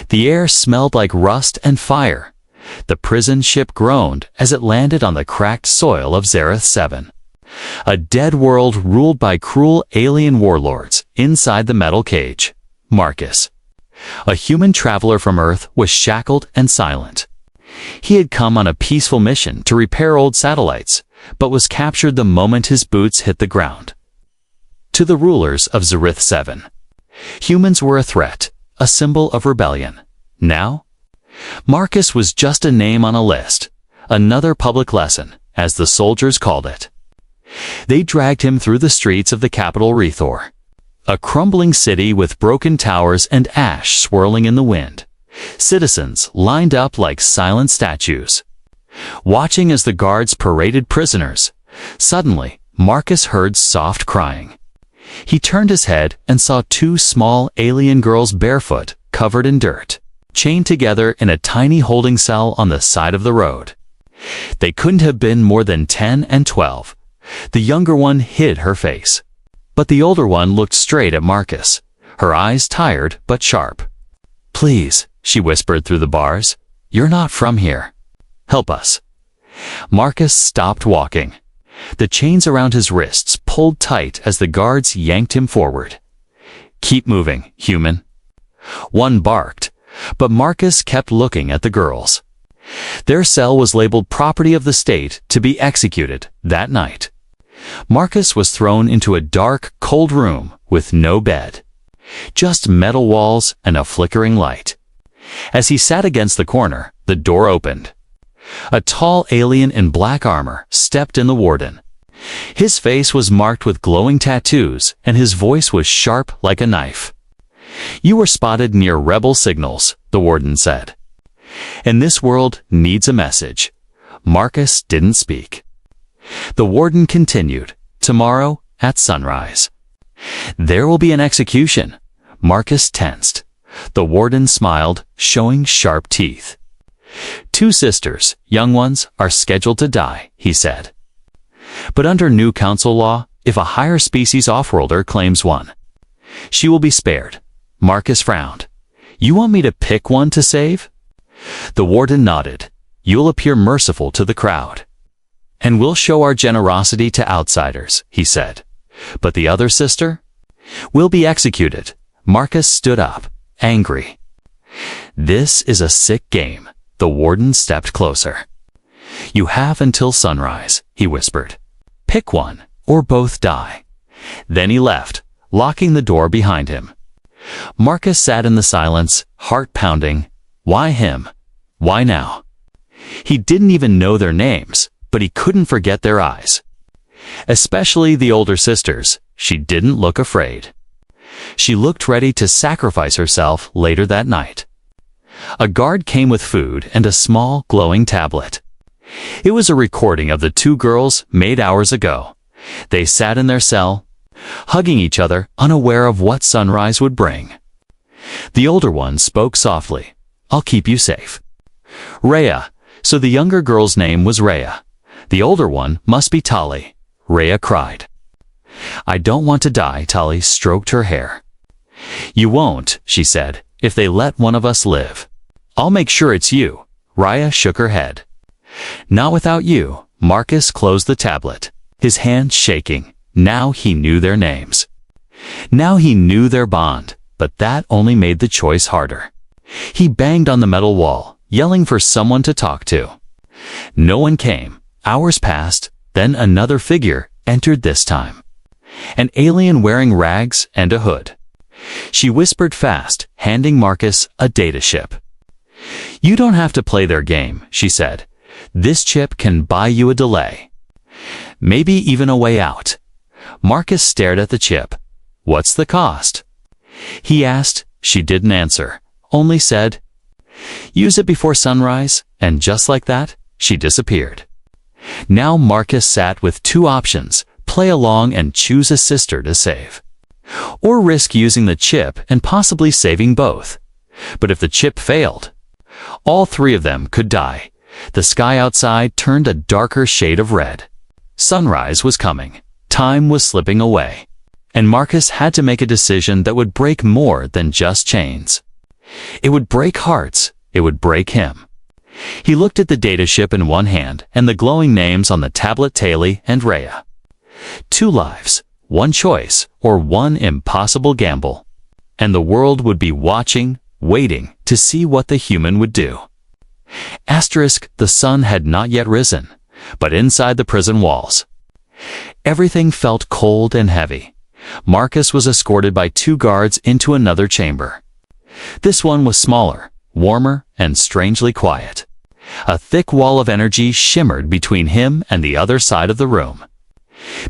The air smelled like rust and fire. The prison ship groaned as it landed on the cracked soil of Zareth 7. A dead world ruled by cruel alien warlords inside the metal cage. Marcus, a human traveler from Earth, was shackled and silent. He had come on a peaceful mission to repair old satellites, but was captured the moment his boots hit the ground. To the rulers of Zareth 7, humans were a threat, a symbol of rebellion. Now, Marcus was just a name on a list, another public lesson, as the soldiers called it. They dragged him through the streets of the capital Rethor, a crumbling city with broken towers and ash swirling in the wind. Citizens lined up like silent statues, watching as the guards paraded prisoners. Suddenly, Marcus heard soft crying. He turned his head and saw two small alien girls barefoot, covered in dirt, chained together in a tiny holding cell on the side of the road. They couldn't have been more than 10 and 12. The younger one hid her face, but the older one looked straight at Marcus, her eyes tired but sharp. "Please," she whispered through the bars, "you're not from here. Help us." Marcus stopped walking. The chains around his wrists pulled tight as the guards yanked him forward. "Keep moving, human." One barked, but Marcus kept looking at the girls. Their cell was labeled property of the state to be executed that night. Marcus was thrown into a dark, cold room with no bed, just metal walls and a flickering light. As he sat against the corner, the door opened. A tall alien in black armor stepped in. The warden. His face was marked with glowing tattoos, and his voice was sharp like a knife. "You were spotted near rebel signals," the warden said. "And this world needs a message." Marcus didn't speak. The warden continued, "Tomorrow at sunrise, there will be an execution." Marcus tensed. The warden smiled, showing sharp teeth. "Two sisters, young ones, are scheduled to die," he said. "But under new council law, if a higher species offworlder claims one, she will be spared." Marcus frowned. "You want me to pick one to save?" The warden nodded. "You'll appear merciful to the crowd, and we'll show our generosity to outsiders," he said. "But the other sister will be executed." Marcus stood up, angry. "This is a sick game." The warden stepped closer. "You have until sunrise," he whispered. "Pick one, or both die." Then he left, locking the door behind him. Marcus sat in the silence, heart pounding. Why him? Why now? He didn't even know their names, but he couldn't forget their eyes. Especially the older sister's. She didn't look afraid. She looked ready to sacrifice herself later that night. A guard came with food and a small, glowing tablet. It was a recording of the two girls made hours ago. They sat in their cell, hugging each other, unaware of what sunrise would bring. The older one spoke softly. "I'll keep you safe." Rhea. So the younger girl's name was Rhea. The older one must be Tali. Rhea cried. "I don't want to die." Tali stroked her hair. "You won't," she said, "if they let one of us live. I'll make sure it's you." Rhea shook her head. "Not without you." Marcus closed the tablet, his hand shaking. Now he knew their names. Now he knew their bond, but that only made the choice harder. He banged on the metal wall, yelling for someone to talk to. No one came. Hours passed, then another figure entered this time. An alien wearing rags and a hood. She whispered fast, handing Marcus a data chip. "You don't have to play their game," she said. "This chip can buy you a delay. Maybe even a way out." Marcus stared at the chip. "What's the cost?" he asked. She didn't answer, only said, "Use it before sunrise," and just like that, she disappeared. Now Marcus sat with two options: play along and choose a sister to save, or risk using the chip and possibly saving both. But if the chip failed, all three of them could die. The sky outside turned a darker shade of red. Sunrise was coming. Time was slipping away. And Marcus had to make a decision that would break more than just chains. It would break hearts. It would break him. He looked at the data ship in one hand and the glowing names on the tablet. Tali and Rhea. 2 lives, 1 choice, or 1 impossible gamble. And the world would be watching, waiting to see what the human would do. The sun had not yet risen, but inside the prison walls, everything felt cold and heavy. Marcus was escorted by 2 guards into another chamber. This one was smaller, warmer, and strangely quiet. A thick wall of energy shimmered between him and the other side of the room.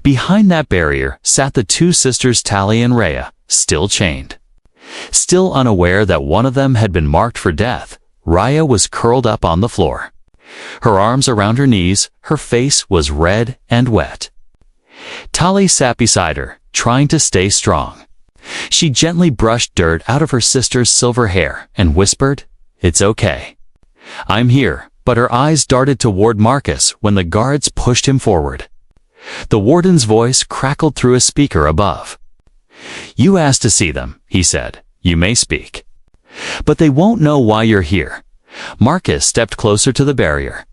Behind that barrier sat the 2 sisters Tali and Rhea, still chained. Still unaware that one of them had been marked for death, Rhea was curled up on the floor. Her arms around her knees, her face was red and wet. Tali sat beside her, trying to stay strong. She gently brushed dirt out of her sister's silver hair and whispered, "It's okay. I'm here," but her eyes darted toward Marcus when the guards pushed him forward. The warden's voice crackled through a speaker above. "You asked to see them," he said. "You may speak. But they won't know why you're here." Marcus stepped closer to the barrier.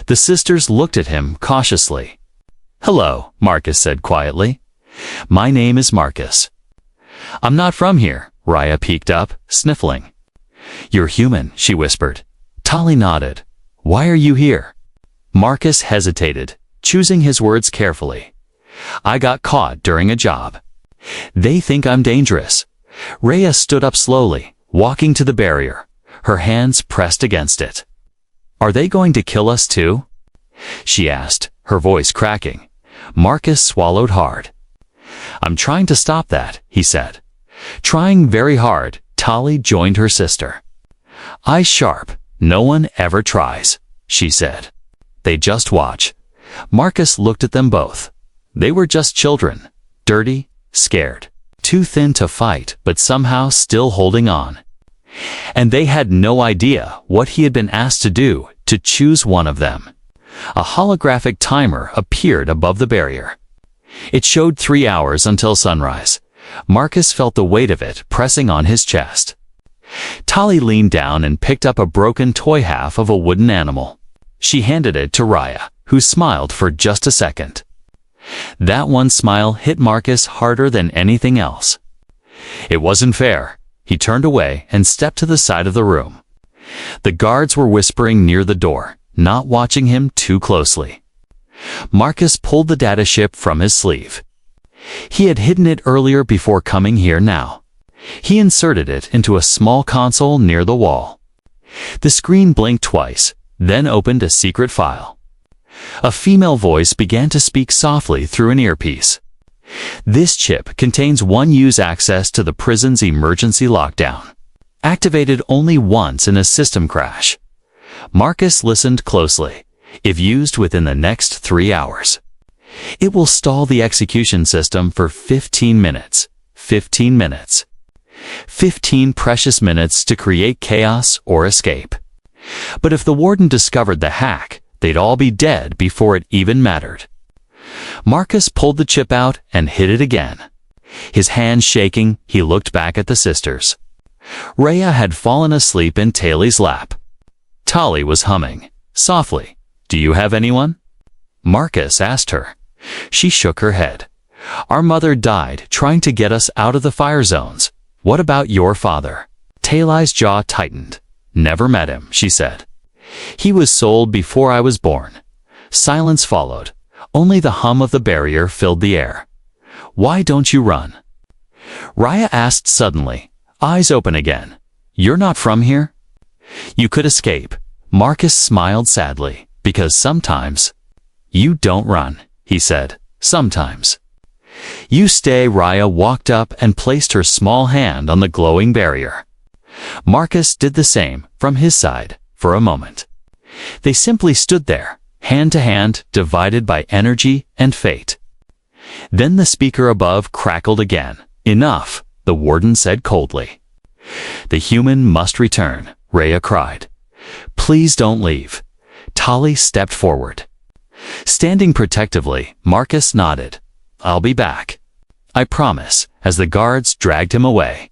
The sisters looked at him cautiously. "Hello," Marcus said quietly. "My name is Marcus." "I'm not from here," Rhea peeked up, sniffling. "You're human," she whispered. Tali nodded. "Why are you here?" Marcus hesitated, choosing his words carefully. "I got caught during a job. They think I'm dangerous." Rhea stood up slowly, walking to the barrier, her hands pressed against it. "Are they going to kill us too?" she asked, her voice cracking. Marcus swallowed hard. "I'm trying to stop that," he said. Trying very hard, Tali joined her sister. "Eyes sharp, no one ever tries," she said. "They just watch." Marcus looked at them both. They were just children, dirty, scared, too thin to fight, but somehow still holding on. And they had no idea what he had been asked to do, to choose one of them. A holographic timer appeared above the barrier. It showed 3 hours until sunrise. Marcus felt the weight of it pressing on his chest. Tali leaned down and picked up a broken toy half of a wooden animal. She handed it to Rhea, who smiled for just a second. That one smile hit Marcus harder than anything else. It wasn't fair. He turned away and stepped to the side of the room. The guards were whispering near the door, not watching him too closely. Marcus pulled the data ship from his sleeve. He had hidden it earlier before coming here now. He inserted it into a small console near the wall. The screen blinked twice, then opened a secret file. A female voice began to speak softly through an earpiece. "This chip contains one-use access to the prison's emergency lockdown. Activated only once in a system crash." Marcus listened closely. "If used within the next 3 hours. It will stall the execution system for 15 minutes. 15 minutes. 15 precious minutes to create chaos or escape. But if the warden discovered the hack, they'd all be dead before it even mattered." Marcus pulled the chip out and hid it again. His hands shaking, he looked back at the sisters. Rhea had fallen asleep in Tali's lap. Tali was humming, softly. "Do you have anyone?" Marcus asked her. She shook her head. "Our mother died trying to get us out of the fire zones. What about your father?" Tali's jaw tightened. "Never met him," she said. "He was sold before I was born." Silence followed. Only the hum of the barrier filled the air. "Why don't you run?" Rhea asked suddenly, eyes open again. "You're not from here?" "You could escape." Marcus smiled sadly. "Because sometimes—" "You don't run," he said. "Sometimes. You stay." Rhea walked up and placed her small hand on the glowing barrier. Marcus did the same from his side for a moment. They simply stood there, hand to hand, divided by energy and fate. Then the speaker above crackled again. "Enough," the warden said coldly. "The human must return," Rhea cried. "Please don't leave." Tali stepped forward. Standing protectively, Marcus nodded. "I'll be back. I promise," as the guards dragged him away.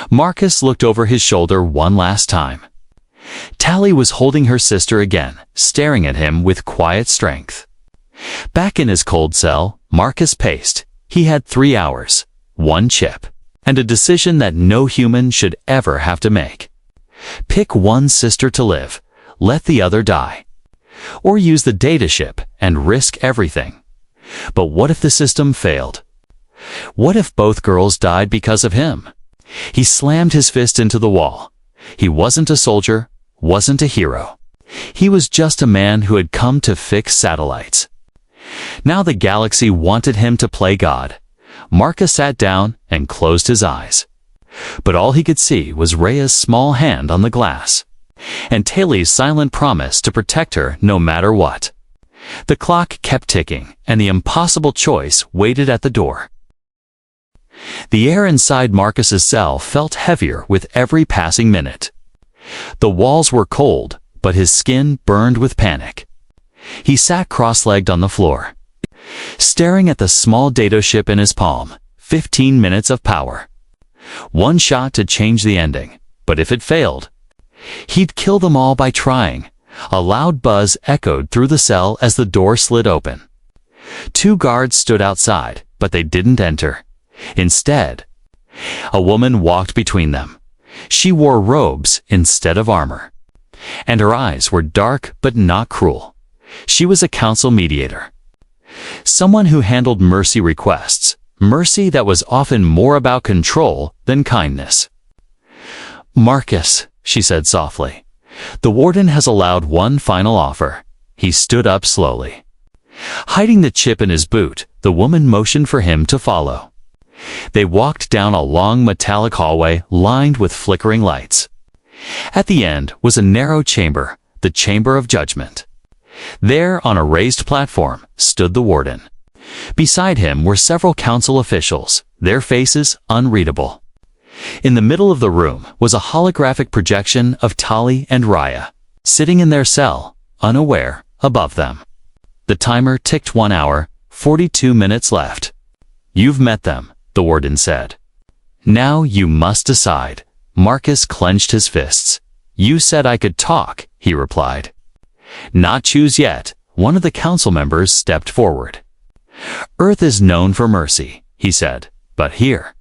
Marcus looked over his shoulder one last time. Tally was holding her sister again, staring at him with quiet strength. Back in his cold cell, Marcus paced. He had 3 hours, 1 chip, and a decision that no human should ever have to make. Pick one sister to live, let the other die. Or use the data ship and risk everything. But what if the system failed? What if both girls died because of him? He slammed his fist into the wall. He wasn't a soldier, wasn't a hero. He was just a man who had come to fix satellites. Now the galaxy wanted him to play God. Marcus sat down and closed his eyes. But all he could see was Rhea's small hand on the glass, and Tally's silent promise to protect her no matter what. The clock kept ticking, and the impossible choice waited at the door. The air inside Marcus's cell felt heavier with every passing minute. The walls were cold, but his skin burned with panic. He sat cross-legged on the floor, staring at the small data ship in his palm. 15 minutes of power. One shot to change the ending, but if it failed, he'd kill them all by trying. A loud buzz echoed through the cell as the door slid open. 2 guards stood outside, but they didn't enter. Instead, a woman walked between them. She wore robes instead of armor, and her eyes were dark but not cruel. She was a council mediator, someone who handled mercy requests, mercy that was often more about control than kindness. "Marcus," she said softly, "the warden has allowed one final offer." He stood up slowly. Hiding the chip in his boot, the woman motioned for him to follow. They walked down a long metallic hallway lined with flickering lights. At the end was a narrow chamber, the Chamber of Judgment. There, on a raised platform, stood the warden. Beside him were several council officials, their faces unreadable. In the middle of the room was a holographic projection of Tally and Rhea, sitting in their cell, unaware, above them. The timer ticked 1 hour, 42 minutes left. "You've met them," the warden said. "Now you must decide." Marcus clenched his fists. "You said I could talk," he replied. "Not choose yet." One of the council members stepped forward. "Earth is known for mercy," he said, "but here,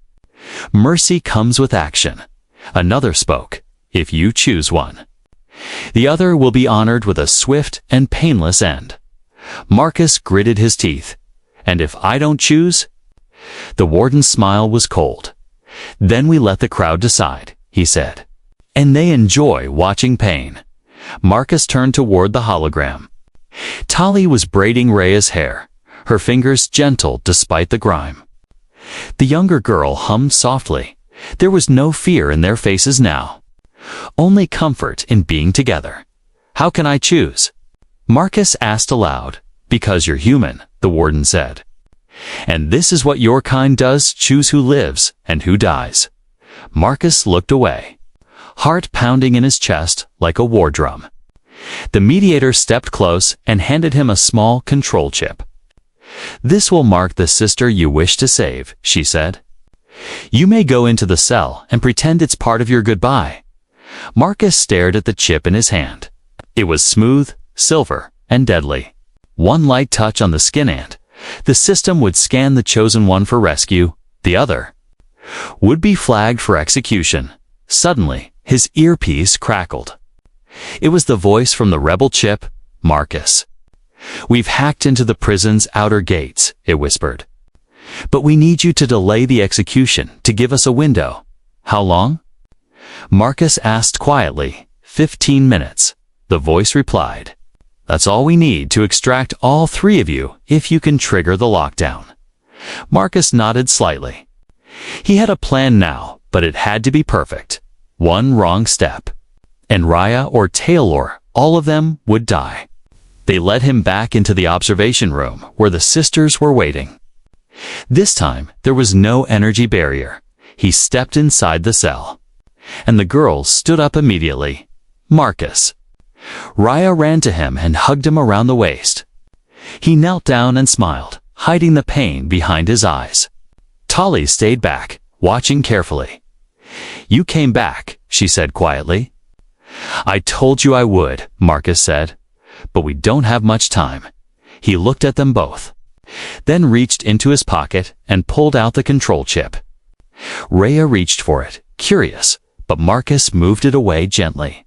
mercy comes with action." Another spoke. "If you choose one, the other will be honored with a swift and painless end." Marcus gritted his teeth. "And if I don't choose?" The warden's smile was cold. "Then we let the crowd decide," he said. "And they enjoy watching pain." Marcus turned toward the hologram. Tally was braiding Rhea's hair, her fingers gentle despite the grime. The younger girl hummed softly. There was no fear in their faces now, only comfort in being together. "How can I choose?" Marcus asked aloud. "Because you're human," the warden said. "And this is what your kind does, choose who lives and who dies." Marcus looked away, heart pounding in his chest like a war drum. The mediator stepped close and handed him a small control chip. "This will mark the sister you wish to save," she said. "You may go into the cell and pretend it's part of your goodbye." Marcus stared at the chip in his hand. It was smooth, silver, and deadly. One light touch on the skin and the system would scan the chosen one for rescue. The other would be flagged for execution. Suddenly, his earpiece crackled. It was the voice from the rebel chip. "Marcus, we've hacked into the prison's outer gates," it whispered. "But we need you to delay the execution to give us a window." "How long?" Marcus asked quietly. 15 minutes. The voice replied. "That's all we need to extract all 3 of you if you can trigger the lockdown." Marcus nodded slightly. He had a plan now, but it had to be perfect. One wrong step, and Rhea or Taylor, all of them, would die. They led him back into the observation room where the sisters were waiting. This time, there was no energy barrier. He stepped inside the cell, and the girls stood up immediately. "Marcus." Rhea ran to him and hugged him around the waist. He knelt down and smiled, hiding the pain behind his eyes. Tally stayed back, watching carefully. You came back, she said quietly. I told you I would, Marcus said. But we don't have much time. He looked at them both, then reached into his pocket and pulled out the control chip. Rhea reached for it, curious, but Marcus moved it away gently.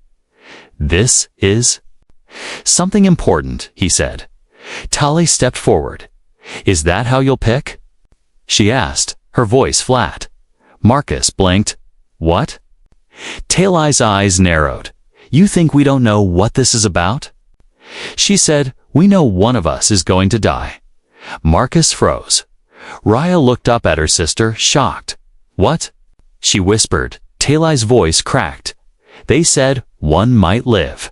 This is something important, he said. Tali stepped forward. Is that how you'll pick? She asked, her voice flat. Marcus blinked. What? Tali's eyes narrowed. You think we don't know what this is about? She said, we know one of us is going to die. Marcus froze. Rhea looked up at her sister, shocked. What? She whispered. Tali's voice cracked. They said one might live.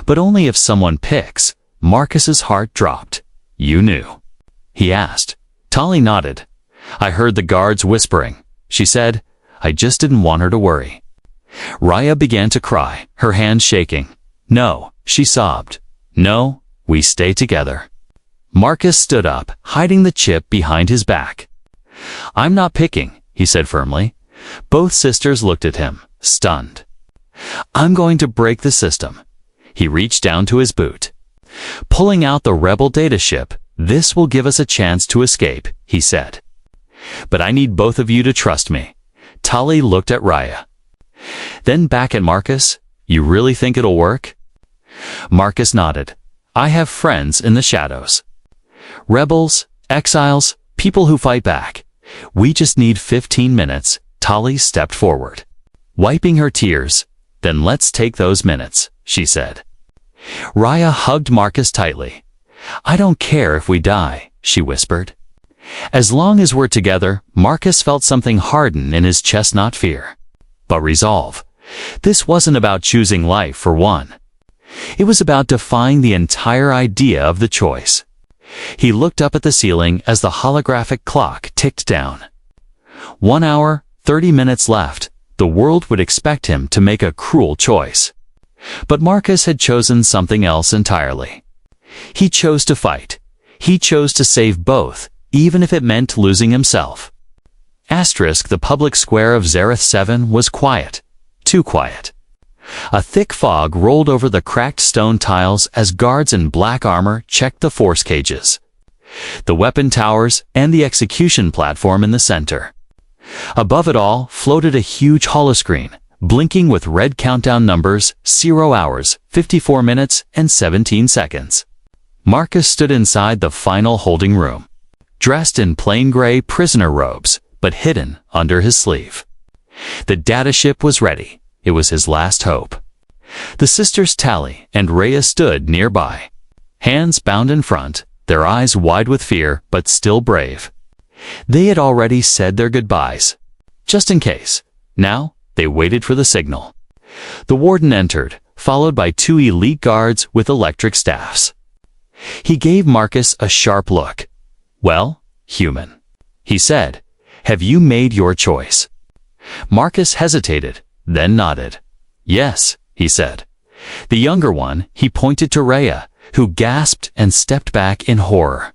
But only if someone picks. Marcus's heart dropped. You knew? He asked. Tali nodded. I heard the guards whispering. She said, I just didn't want her to worry. Rhea began to cry, her hands shaking. No, she sobbed. No, we stay together. Marcus stood up, hiding the chip behind his back. I'm not picking, he said firmly. Both sisters looked at him, stunned. I'm going to break the system. He reached down to his boot. Pulling out the rebel data chip, this will give us a chance to escape, he said. But I need both of you to trust me. Tali looked at Rhea. Then back at Marcus. You really think it'll work? Marcus nodded. I have friends in the shadows. Rebels, exiles, people who fight back. We just need 15 minutes. Tali stepped forward, wiping her tears. Then let's take those minutes, she said. Rhea hugged Marcus tightly. I don't care if we die, she whispered. As long as we're together, Marcus felt something harden in his chest, not fear, but resolve. This wasn't about choosing life for one. It was about defying the entire idea of the choice. He looked up at the ceiling as the holographic clock ticked down. 1 hour, 30 minutes left. The world would expect him to make a cruel choice. But Marcus had chosen something else entirely. He chose to fight. He chose to save both, even if it meant losing himself. The public square of Zereth 7 was quiet. Too quiet. A thick fog rolled over the cracked stone tiles as guards in black armor checked the force cages, the weapon towers, and the execution platform in the center. Above it all floated a huge holoscreen, blinking with red countdown numbers, 0 hours, 54 minutes, and 17 seconds. Marcus stood inside the final holding room, dressed in plain gray prisoner robes, but hidden under his sleeve. The data ship was ready. It was his last hope. The sisters Tali and Rhea stood nearby, hands bound in front, their eyes wide with fear, but still brave. They had already said their goodbyes, just in case. Now, they waited for the signal. The warden entered, followed by 2 elite guards with electric staffs. He gave Marcus a sharp look. Well, human, he said, have you made your choice? Marcus hesitated, then nodded. Yes, he said. The younger one, he pointed to Rhea, who gasped and stepped back in horror.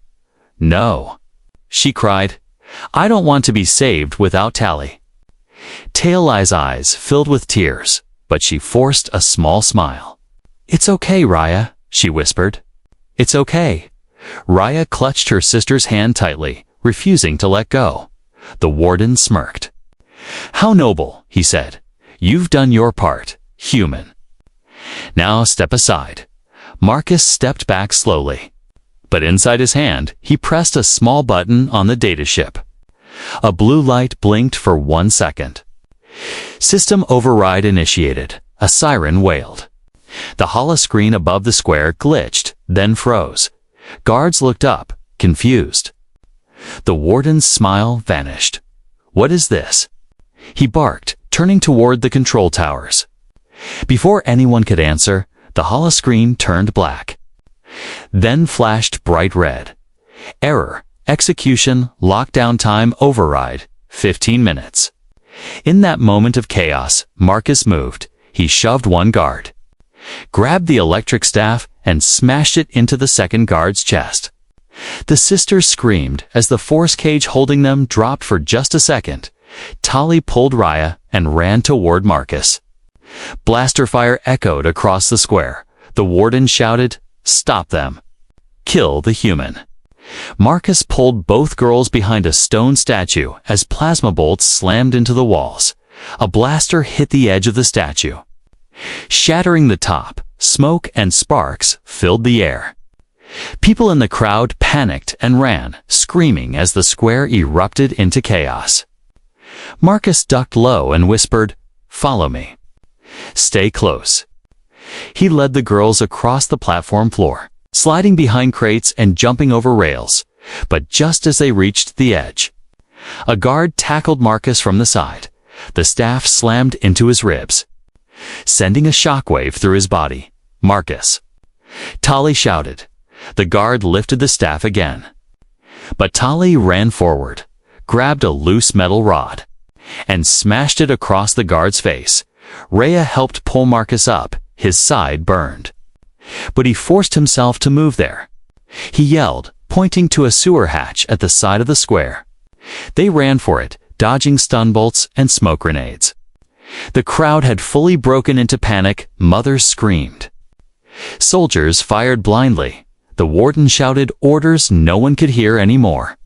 No, she cried. I don't want to be saved without Tali. Tali's eyes filled with tears, but she forced a small smile. It's okay, Rhea, she whispered. It's okay. Rhea clutched her sister's hand tightly, refusing to let go. The warden smirked. How noble, he said. You've done your part, human. Now step aside. Marcus stepped back slowly. But inside his hand, he pressed a small button on the data ship. A blue light blinked for 1 second. System override initiated. A siren wailed. The holoscreen above the square glitched, then froze. Guards looked up, confused. The warden's smile vanished. What is this? He barked, turning toward the control towers. Before anyone could answer, the holoscreen turned black. Then flashed bright red. Error. Execution. Lockdown time override. 15 minutes. In that moment of chaos, Marcus moved. He shoved one guard, grabbed the electric staff, and smashed it into the second guard's chest. The sisters screamed as the force cage holding them dropped for just a second, Tali pulled Raya and ran toward Marcus. Blaster fire echoed across the square. The warden shouted, "Stop them. Kill the human." Marcus pulled both girls behind a stone statue as plasma bolts slammed into the walls. A blaster hit the edge of the statue. Shattering the top, smoke and sparks filled the air. People in the crowd panicked and ran, screaming as the square erupted into chaos. Marcus ducked low and whispered, "Follow me. Stay close." He led the girls across the platform floor, sliding behind crates and jumping over rails. But just as they reached the edge, a guard tackled Marcus from the side. The staff slammed into his ribs, sending a shockwave through his body. "Marcus!" Tali shouted. The guard lifted the staff again. But Tali ran forward, grabbed a loose metal rod, and smashed it across the guard's face. Raya helped pull Marcus up. His side burned. But he forced himself to move there. He yelled, pointing to a sewer hatch at the side of the square. They ran for it, dodging stun bolts and smoke grenades. The crowd had fully broken into panic. Mothers screamed. Soldiers fired blindly. The warden shouted orders no one could hear anymore.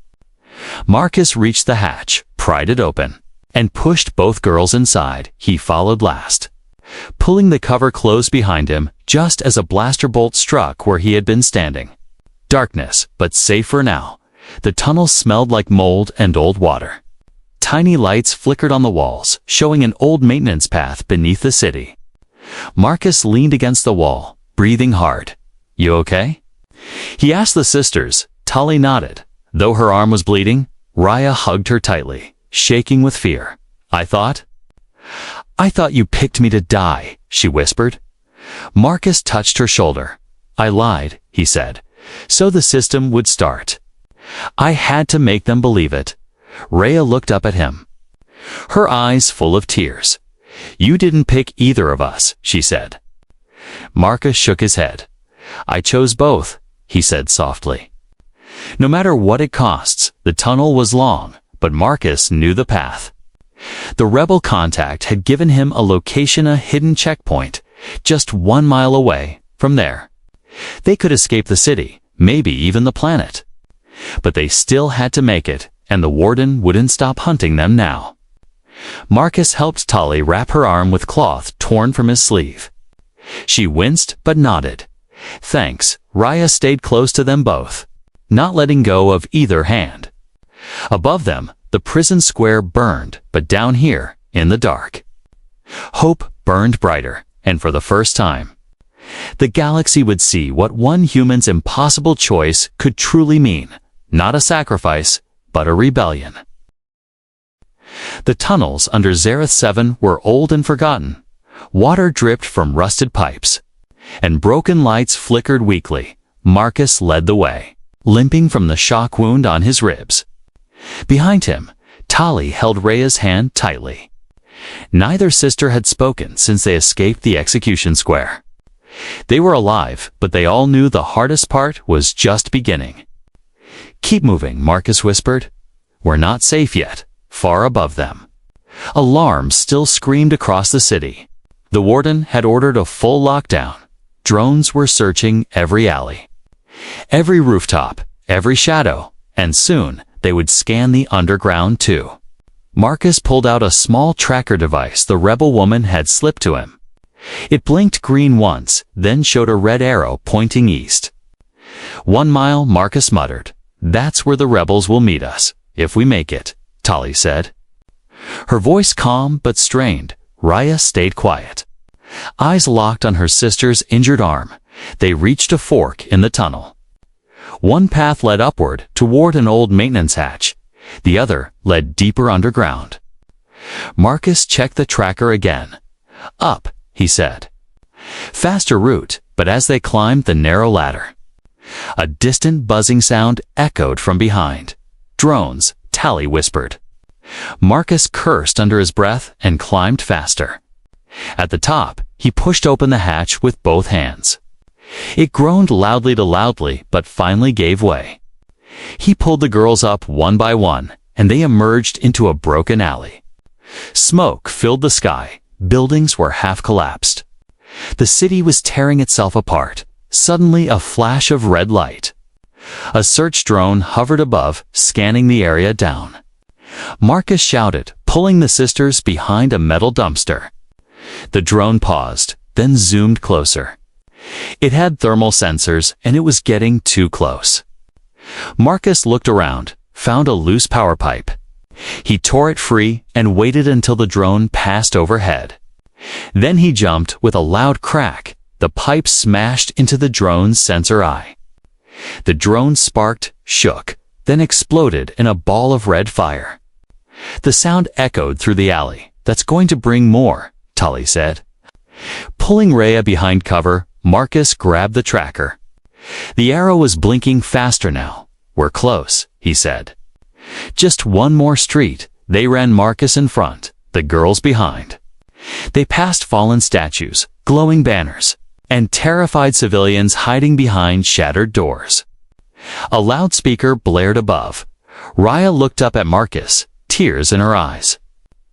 Marcus reached the hatch, pried it open, and pushed both girls inside. He followed last, pulling the cover closed behind him just as a blaster bolt struck where he had been standing. Darkness, but safe for now. The tunnel smelled like mold and old water. Tiny lights flickered on the walls, showing an old maintenance path beneath the city. Marcus leaned against the wall, breathing hard. "You okay?" He asked the sisters. Tali nodded. Though her arm was bleeding, Raya hugged her tightly, shaking with fear. I thought you picked me to die," she whispered. Marcus touched her shoulder. "I lied," he said, "so the system would start. I had to make them believe it." Raya looked up at him, her eyes full of tears. "You didn't pick either of us," she said. Marcus shook his head. "I chose both," he said softly. No matter what it costs, the tunnel was long, but Marcus knew the path. The rebel contact had given him a location, a hidden checkpoint, just 1 mile away. From there, they could escape the city, maybe even the planet. But they still had to make it, and the warden wouldn't stop hunting them now. Marcus helped Tali wrap her arm with cloth torn from his sleeve. She winced but nodded. "Thanks." Raya stayed close to them both, not letting go of either hand. Above them, the prison square burned, but down here, in the dark, hope burned brighter, and for the first time, the galaxy would see what one human's impossible choice could truly mean. Not a sacrifice, but a rebellion. The tunnels under Zareth 7 were old and forgotten. Water dripped from rusted pipes, and broken lights flickered weakly. Marcus led the way, limping from the shock wound on his ribs. Behind him, Tali held Raya's hand tightly. Neither sister had spoken since they escaped the execution square. They were alive, but they all knew the hardest part was just beginning. "Keep moving," Marcus whispered. "We're not safe yet." Far above them, alarms still screamed across the city. The warden had ordered a full lockdown. Drones were searching every alley, every rooftop, every shadow, and soon they would scan the underground too. Marcus pulled out a small tracker device the rebel woman had slipped to him. It blinked green once, then showed a red arrow pointing east. 1 mile, Marcus muttered. "That's where the rebels will meet us, if we make it," Tali said. Her voice calm but strained. Raya stayed quiet, eyes locked on her sister's injured arm. They reached a fork in the tunnel. One path led upward toward an old maintenance hatch. The other led deeper underground. Marcus checked the tracker again. "Up," he said. Faster route, but as they climbed the narrow ladder, a distant buzzing sound echoed from behind. "Drones," Tali whispered. Marcus cursed under his breath and climbed faster. At the top, he pushed open the hatch with both hands. It groaned loudly but finally gave way. He pulled the girls up one by one, and they emerged into a broken alley. Smoke filled the sky. Buildings were half collapsed. The city was tearing itself apart. Suddenly, a flash of red light. A search drone hovered above, scanning the area down. Marcus shouted, pulling the sisters behind a metal dumpster. The drone paused, then zoomed closer. It had thermal sensors, and it was getting too close. Marcus looked around, found a loose power pipe. He tore it free and waited until the drone passed overhead. Then he jumped with a loud crack. The pipe smashed into the drone's sensor eye. The drone sparked, shook, then exploded in a ball of red fire. The sound echoed through the alley. "That's going to bring more," Tully said. Pulling Rhea behind cover, Marcus grabbed the tracker. The arrow was blinking faster now. "We're close," he said. Just one more street. They ran Marcus in front, the girls behind. They passed fallen statues, glowing banners, and terrified civilians hiding behind shattered doors. A loudspeaker blared above. Rhea looked up at Marcus, tears in her eyes.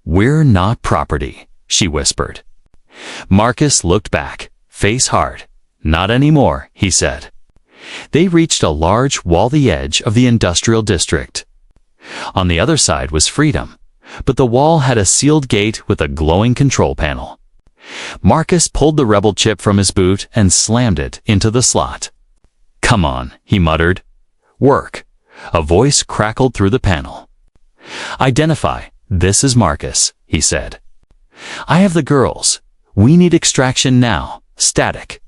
"We're not property," she whispered. Marcus looked back, face hard. "Not anymore," he said. They reached a large wall, the edge of the industrial district. On the other side was freedom, but the wall had a sealed gate with a glowing control panel. Marcus pulled the rebel chip from his boot and slammed it into the slot. "Come on," he muttered. "Work." A voice crackled through the panel. "Identify. This is Marcus," he said. "I have the girls. We need extraction now. Static."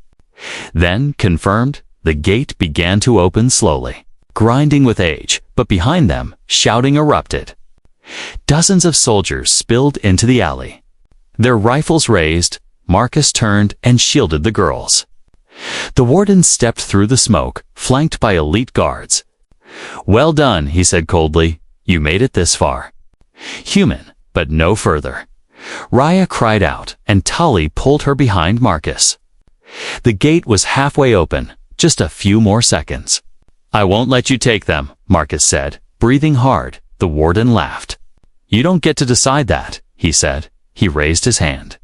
Then, confirmed, the gate began to open slowly, grinding with age, but behind them, shouting erupted. Dozens of soldiers spilled into the alley. Their rifles raised, Marcus turned and shielded the girls. The warden stepped through the smoke, flanked by elite guards. "Well done," he said coldly. "You made it this far." Human, but no further. Rhea cried out, and Tully pulled her behind Marcus. The gate was halfway open, just a few more seconds. "I won't let you take them," Marcus said, breathing hard. The warden laughed. "You don't get to decide that," he said. He raised his hand.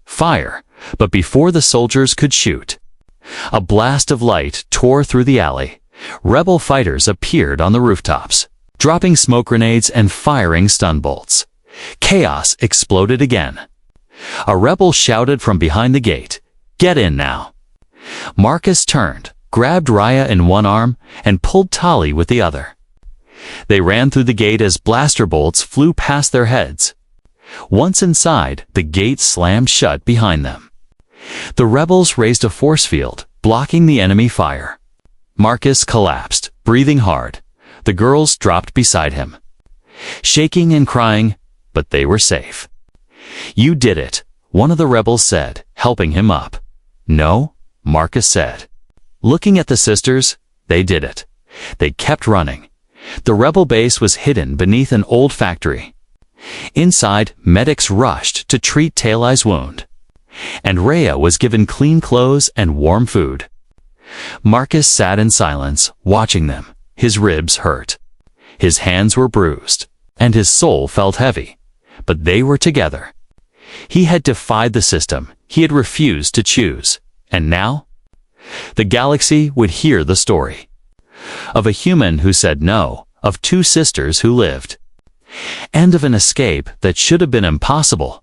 "Fire!" But before the soldiers could shoot, a blast of light tore through the alley. Rebel fighters appeared on the rooftops, dropping smoke grenades and firing stun bolts. Chaos exploded again. A rebel shouted from behind the gate, "Get in now!" Marcus turned, grabbed Rhea in one arm, and pulled Tully with the other. They ran through the gate as blaster bolts flew past their heads. Once inside, the gate slammed shut behind them. The rebels raised a force field, blocking the enemy fire. Marcus collapsed, breathing hard. The girls dropped beside him, shaking and crying, but they were safe. "You did it," one of the rebels said, helping him up. "No," Marcus said. Looking at the sisters, they did it. They kept running. The rebel base was hidden beneath an old factory. Inside, medics rushed to treat Talai's wound, and Rhea was given clean clothes and warm food. Marcus sat in silence, watching them. His ribs hurt. His hands were bruised, and his soul felt heavy. But they were together. He had defied the system. He had refused to choose. And now? The galaxy would hear the story. Of a human who said no, of two sisters who lived, and of an escape that should have been impossible.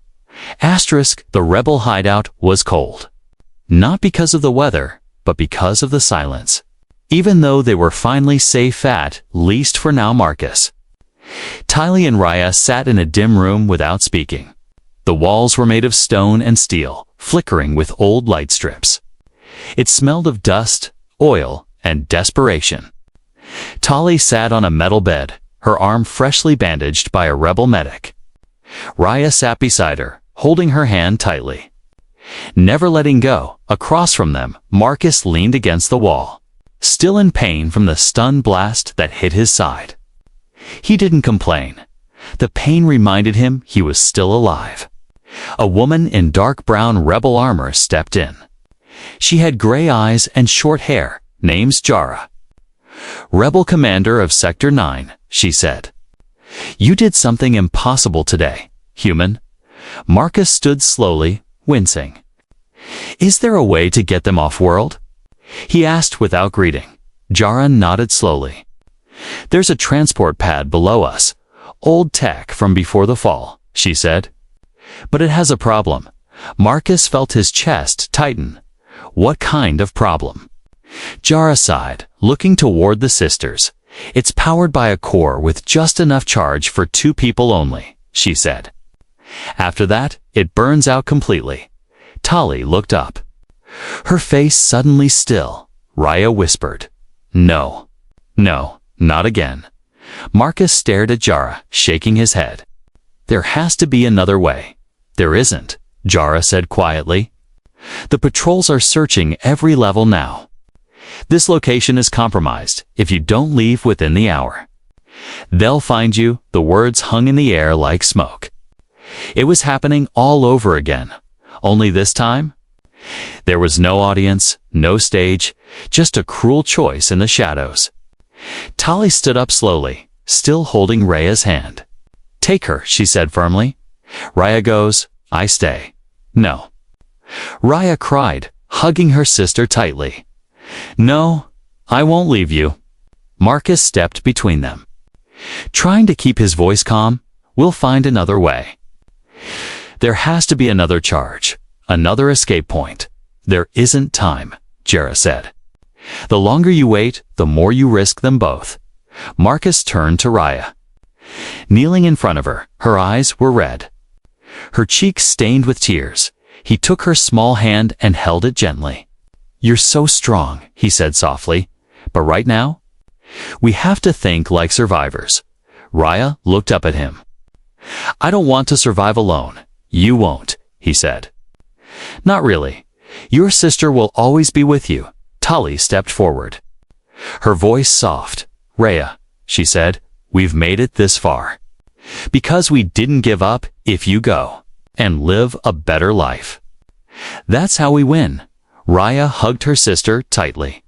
The rebel hideout was cold. Not because of the weather, but because of the silence. Even though they were finally safe at least for now, Marcus. Tully and Rhea sat in a dim room without speaking. The walls were made of stone and steel, flickering with old light strips. It smelled of dust, oil, and desperation. Tully sat on a metal bed, her arm freshly bandaged by a rebel medic. Rhea sat beside her, holding her hand tightly. Never letting go, across from them, Marcus leaned against the wall, still in pain from the stun blast that hit his side. He didn't complain. The pain reminded him he was still alive. A woman in dark brown rebel armor stepped in. She had gray eyes and short hair. "Name's Jara. Rebel commander of Sector 9, she said. You did something impossible today, human. Marcus stood slowly, wincing. Is there a way to get them off-world? He asked without greeting. Jara nodded slowly. There's a transport pad below us. Old tech from before the fall, she said. But it has a problem. Marcus felt his chest tighten. What kind of problem? Jara sighed, looking toward the sisters. It's powered by a core with just enough charge for 2 people only, she said. After that, it burns out completely. Tali looked up. Her face suddenly still. Raya whispered, No. No, not again. Marcus stared at Jara, shaking his head. There has to be another way. There isn't, Jara said quietly. The patrols are searching every level now. This location is compromised if you don't leave within the hour. They'll find you, the words hung in the air like smoke. It was happening all over again, only this time, there was no audience, no stage, just a cruel choice in the shadows. Tali stood up slowly, still holding Raya's hand. Take her, she said firmly. Raya goes, I stay. No. Raya cried, hugging her sister tightly. No, I won't leave you. Marcus stepped between them. Trying to keep his voice calm, we'll find another way. There has to be another charge, another escape point. There isn't time, Jara said. The longer you wait, the more you risk them both. Marcus turned to Raya. Kneeling in front of her, her eyes were red. Her cheeks stained with tears. He took her small hand and held it gently. You're so strong, he said softly. But right now, we have to think like survivors. Raya looked up at him. I don't want to survive alone. You won't, he said. Not really. Your sister will always be with you. Tali stepped forward. Her voice soft. Raya, she said, we've made it this far. Because we didn't give up, if you go and live a better life. That's how we win. Raya hugged her sister tightly.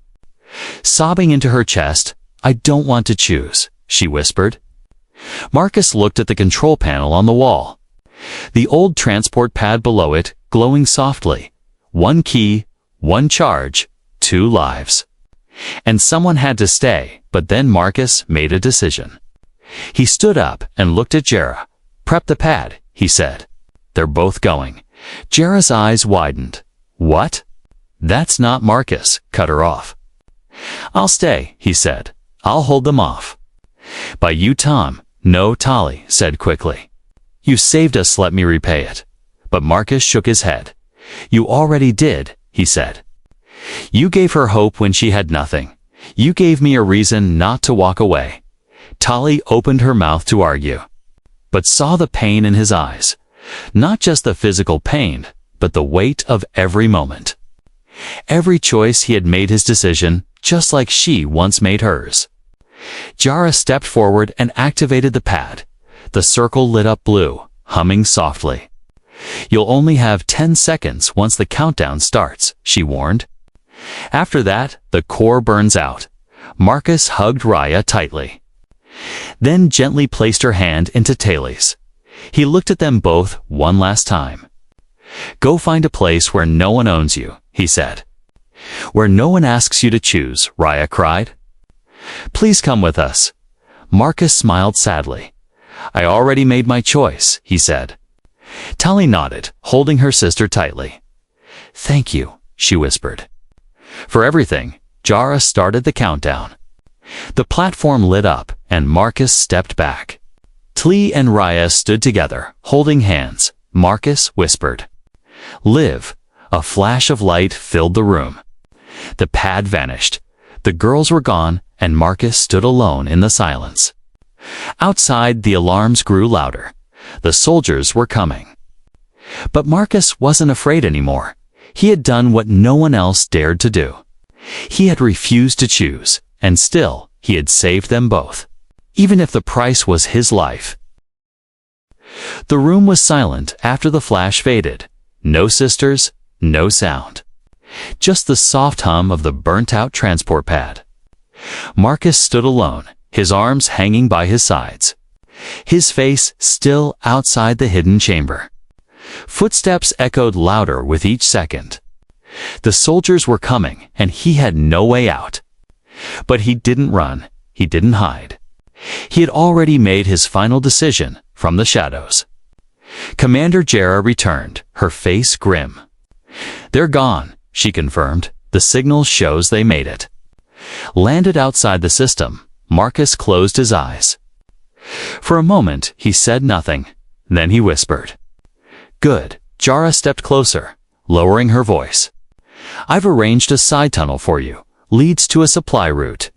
Sobbing into her chest, I don't want to choose, she whispered. Marcus looked at the control panel on the wall. The old transport pad below it, glowing softly. 1 key, 1 charge, 2 lives. And someone had to stay, but then Marcus made a decision. He stood up and looked at Jara. Prep the pad, he said. They're both going. Jara's eyes widened. What? That's not Marcus, cut her off. I'll stay, he said. I'll hold them off. By you, Tom. No, Tali said quickly. You saved us, let me repay it. But Marcus shook his head. You already did, he said. You gave her hope when she had nothing. You gave me a reason not to walk away. Tali opened her mouth to argue, but saw the pain in his eyes. Not just the physical pain, but the weight of every moment. Every choice he had made his decision, just like she once made hers. Jara stepped forward and activated the pad. The circle lit up blue, humming softly. You'll only have 10 seconds once the countdown starts, she warned. After that, the core burns out. Marcus hugged Raya tightly. Then gently placed her hand into Tali's. He looked at them both one last time. Go find a place where no one owns you, he said. Where no one asks you to choose, Raya cried. Please come with us. Marcus smiled sadly. I already made my choice, he said. Tali nodded, holding her sister tightly. Thank you, she whispered. For everything, Jara started the countdown. The platform lit up, and Marcus stepped back. Tali and Raya stood together, holding hands. Marcus whispered. Live. A flash of light filled the room. The pad vanished. The girls were gone, and Marcus stood alone in the silence. Outside, the alarms grew louder. The soldiers were coming. But Marcus wasn't afraid anymore. He had done what no one else dared to do. He had refused to choose, and still, he had saved them both, even if the price was his life. The room was silent after the flash faded. No sisters, no sound. Just the soft hum of the burnt-out transport pad. Marcus stood alone, his arms hanging by his sides. his face still outside the hidden chamber. Footsteps echoed louder with each second. The soldiers were coming, and he had no way out. But he didn't run. He didn't hide. He had already made his final decision from the shadows. Commander Jera returned, her face grim. "They're gone," she confirmed. "The signal shows they made it." Landed outside the system, Marcus closed his eyes. For a moment, he said nothing. Then he whispered. "Good." Jara stepped closer, lowering her voice. "I've arranged a side tunnel for you. Leads to a supply route.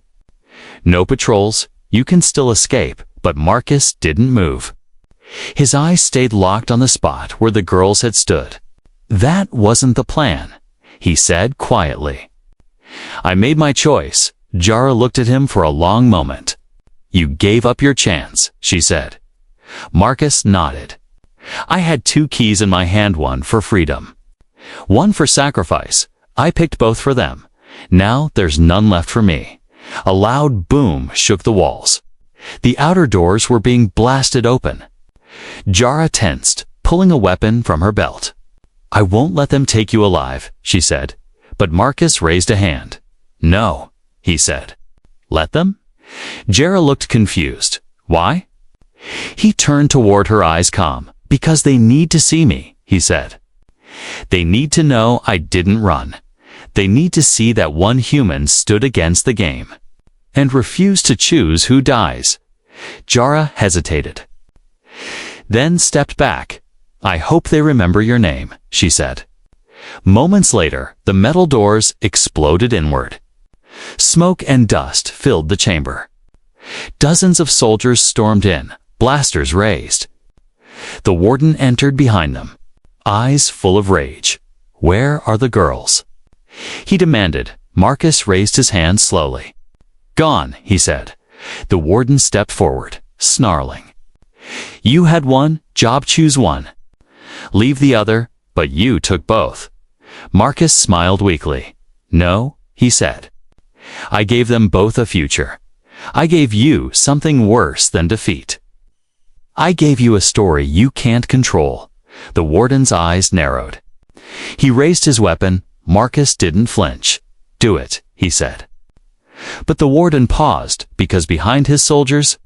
No patrols. You can still escape." But Marcus didn't move. His eyes stayed locked on the spot where the girls had stood. "That wasn't the plan," he said quietly. "I made my choice." Jara looked at him for a long moment. "You gave up your chance," she said. Marcus nodded. "I had two keys in my hand, one for freedom, one for sacrifice. I picked both for them. Now there's none left for me." A loud boom shook the walls. The outer doors were being blasted open. Jara tensed, pulling a weapon from her belt. "I won't let them take you alive," she said. But Marcus raised a hand. "No," he said. "Let them?" Jara looked confused. "Why?" He turned toward her, eyes calm. "Because they need to see me," he said. "They need to know I didn't run. They need to see that one human stood against the game and refused to choose who dies." Jara hesitated, then stepped back. "I hope they remember your name," she said. Moments later, the metal doors exploded inward. Smoke and dust filled the chamber. Dozens of soldiers stormed in, blasters raised. The warden entered behind them, eyes full of rage. "Where are the girls?" he demanded. Marcus raised his hand slowly. "Gone," he said. The warden stepped forward, snarling. "You had one job, choose one. Leave the other, but you took both." Marcus smiled weakly. "No," he said. "I gave them both a future. I gave you something worse than defeat. I gave you a story you can't control." The warden's eyes narrowed. He raised his weapon. Marcus didn't flinch. "Do it," he said. But the warden paused, because behind his soldiers,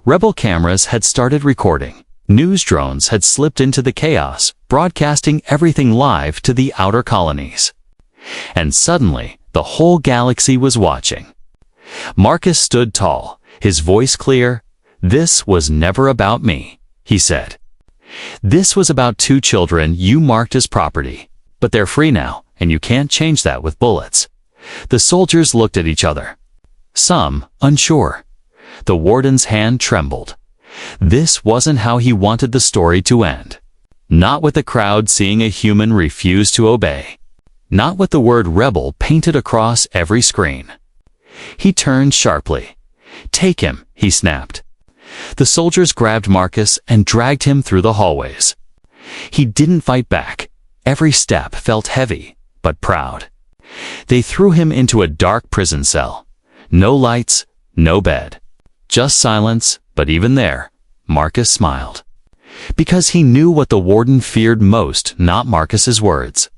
rebel cameras had started recording. News drones had slipped into the chaos, broadcasting everything live to the outer colonies. And suddenly, the whole galaxy was watching. Marcus stood tall, his voice clear. "This was never about me," he said. "This was about two children you marked as property. But they're free now, and you can't change that with bullets." The soldiers looked at each other, some unsure. The warden's hand trembled. This wasn't how he wanted the story to end. Not with the crowd seeing a human refuse to obey. Not with the word rebel painted across every screen. He turned sharply. "Take him," he snapped. The soldiers grabbed Marcus and dragged him through the hallways. He didn't fight back. Every step felt heavy, but proud. They threw him into a dark prison cell. No lights, no bed. Just silence, but even there, Marcus smiled. Because he knew what the warden feared most, not Marcus's words.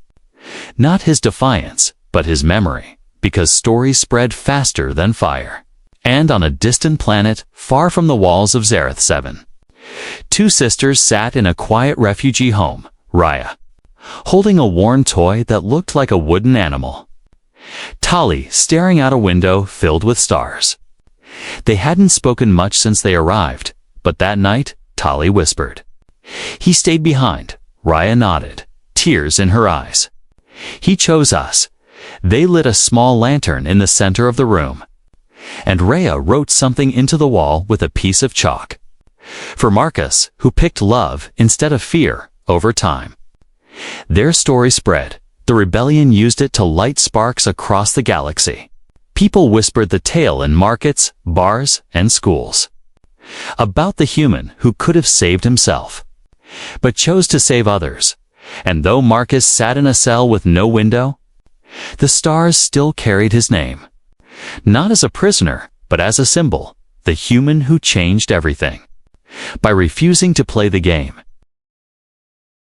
Not his defiance, but his memory. Because stories spread faster than fire. And on a distant planet, far from the walls of Zareth 7, two sisters sat in a quiet refugee home, Raya, holding a worn toy that looked like a wooden animal. Tali staring out a window filled with stars. They hadn't spoken much since they arrived, but that night, Tali whispered. He stayed behind. Raya nodded, tears in her eyes. He chose us. They lit a small lantern in the center of the room. And Raya wrote something into the wall with a piece of chalk. For Marcus, who picked love instead of fear over time. Their story spread. The rebellion used it to light sparks across the galaxy. People whispered the tale in markets, bars, and schools. About the human who could have saved himself, but chose to save others. And though Marcus sat in a cell with no window, the stars still carried his name. Not as a prisoner, but as a symbol, the human who changed everything. By refusing to play the game,